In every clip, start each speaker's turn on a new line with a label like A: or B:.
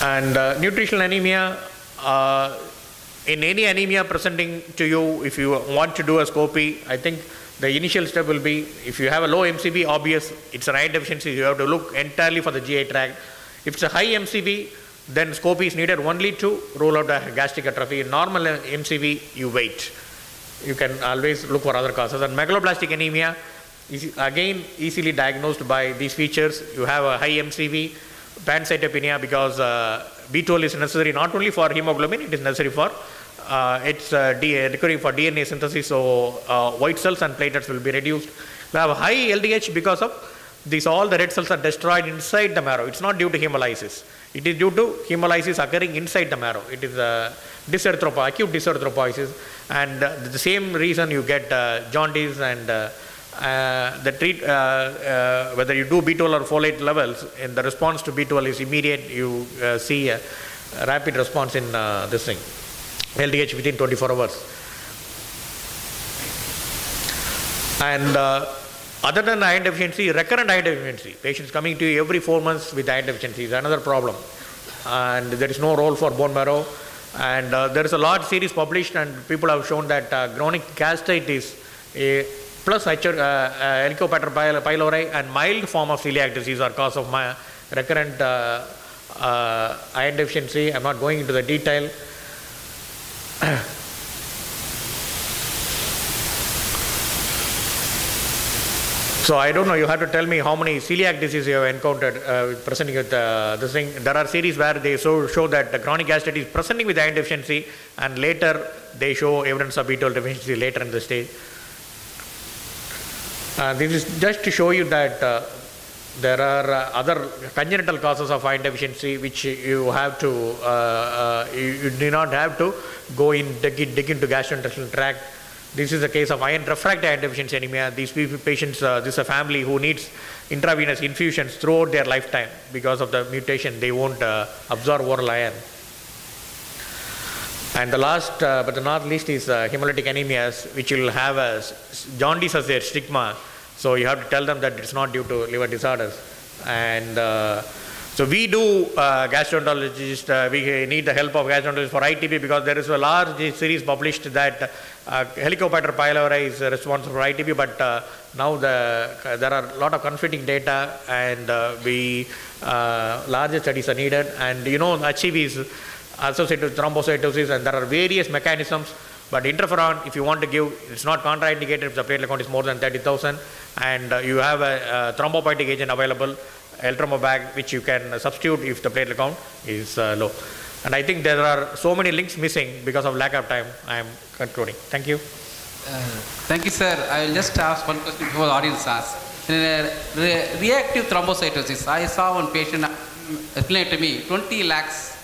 A: And nutritional anemia, in any anemia presenting to you, if you want to do a scopy, I think the initial step will be, if you have a low MCV, obvious, it's an iron deficiency, you have to look entirely for the GI tract. If it's a high MCV, then scopy is needed only to rule out a gastric atrophy. In normal MCV, you wait. You can always look for other causes. And megaloblastic anemia is again easily diagnosed by these features. You have a high MCV, pancytopenia, because B12 is necessary not only for hemoglobin, it is necessary for requiring for DNA synthesis, so white cells and platelets will be reduced. We have a high LDH because of these, all the red cells are destroyed inside the marrow. It's not due to hemolysis. It is due to hemolysis occurring inside the marrow. It is acute dyserythropoiesis, and the same reason you get jaundice and whether you do B12 or folate levels, and the response to B12 is immediate. You see a rapid response in this thing, LDH within 24 hours. And other than iron deficiency, recurrent iron deficiency, patients coming to you every 4 months with iron deficiency is another problem. And there is no role for bone marrow. And there is a large series published, and people have shown that chronic gastritis plus Helicobacter pylori and mild form of celiac disease are cause of my recurrent iron deficiency. I'm not going into the detail. So I don't know, you have to tell me how many celiac diseases you have encountered presenting with this thing. There are series where they show that the chronic gastritis presenting with iron deficiency, and later they show evidence of B12 deficiency later in the stage. This is just to show you that there are other congenital causes of iron deficiency which you have to, you do not have to go in, dig into gastrointestinal tract. This is a case of iron refractory iron deficiency anemia. These patients, this is a family who needs intravenous infusions throughout their lifetime because of the mutation. They won't absorb oral iron. And the last but not least is hemolytic anemias, which will have a jaundice as their stigma. So you have to tell them that it's not due to liver disorders. And so we do gastroenterologists, we need the help of gastroenterologists for ITP, because there is a large series published that Helicobacter pylori is responsible for ITP, but now there are a lot of conflicting data, and larger studies are needed. And you know, HCV is associated with thrombocytosis, and there are various mechanisms. But interferon, if you want to give, it's not contraindicated if the platelet count is more than 30,000, and you have a thrombopoietic agent available, Eltromobag, which you can substitute if the platelet count is low. And I think there are so many links missing because of lack of time. I am concluding. Thank you.
B: Thank you, sir. I will just ask one question before the audience asks. Reactive thrombocytosis. I saw one patient explain to me 20 lakhs.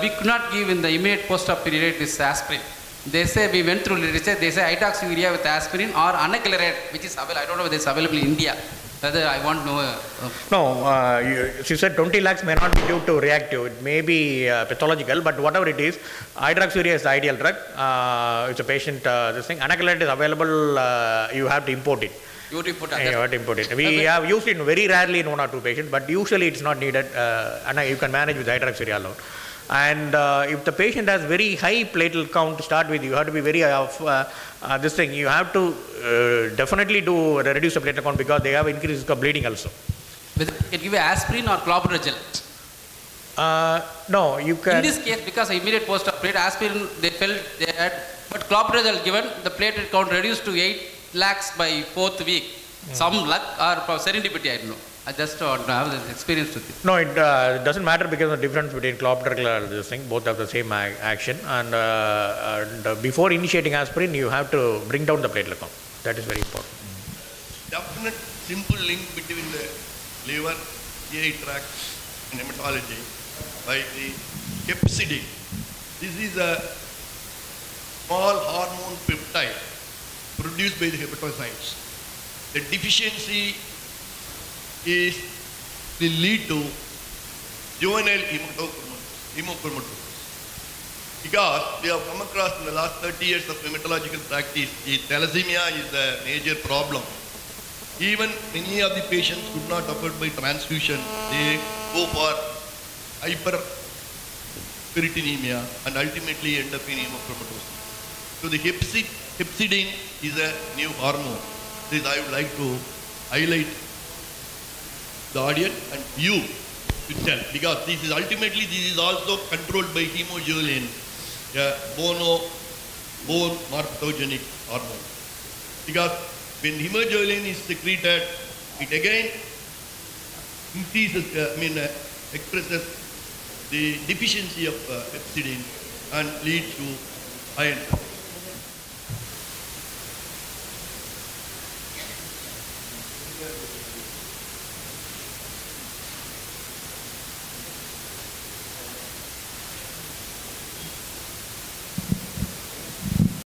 B: We could not give in the immediate post-op period this aspirin. They say, we went through literature, they say hydroxyurea with aspirin or anaclirate, which is available. I don't know whether it's available in India. Whether I want to know.
A: No, she said 20 lakhs may not be due to reactive. It may be pathological, but whatever it is, hydroxyurea is the ideal drug. It's a patient, this thing. Anaclirate is available, you have to import it.
B: You have to import it.
A: You have to import it. We have used it very rarely in 1 or 2 patients, but usually it's not needed, and you can manage with hydroxyurea alone. And if the patient has very high platelet count to start with, you have to be very this thing. You have to definitely do reduce the platelet count, because they have increased risk of bleeding also.
B: Whether you can give aspirin or clopidogrel?
A: No, you can.
B: In this case, because immediate post-op period, aspirin they felt they had, but clopidogrel given, the platelet count reduced to 8 lakhs by 4th week. Some luck or serendipity, I don't know. I just want to have this experience with it.
A: No, it doesn't matter, because of the difference between clopidogrel and this thing. Both have the same action. And before initiating aspirin, you have to bring down the platelet count. That is very important.
C: Definite simple link between the liver, GI tract, and hematology by the hepcidin. This is a small hormone peptide produced by the hepatocytes. The deficiency will lead to juvenile hemochromatosis. Because we have come across in the last 30 years of hematological practice, thalassemia is a major problem. Even many of the patients could not afford by transfusion. They go for hyperperitonemia, and ultimately end up in hemochromatosis. So the hepcidin is a new hormone. This I would like to highlight the audience and you itself, because this is ultimately also controlled by hemojuvelin, a bone morphogenic hormone. Because when hemojuvelin is secreted, it again increases, expresses the deficiency of hepcidin and leads to iron.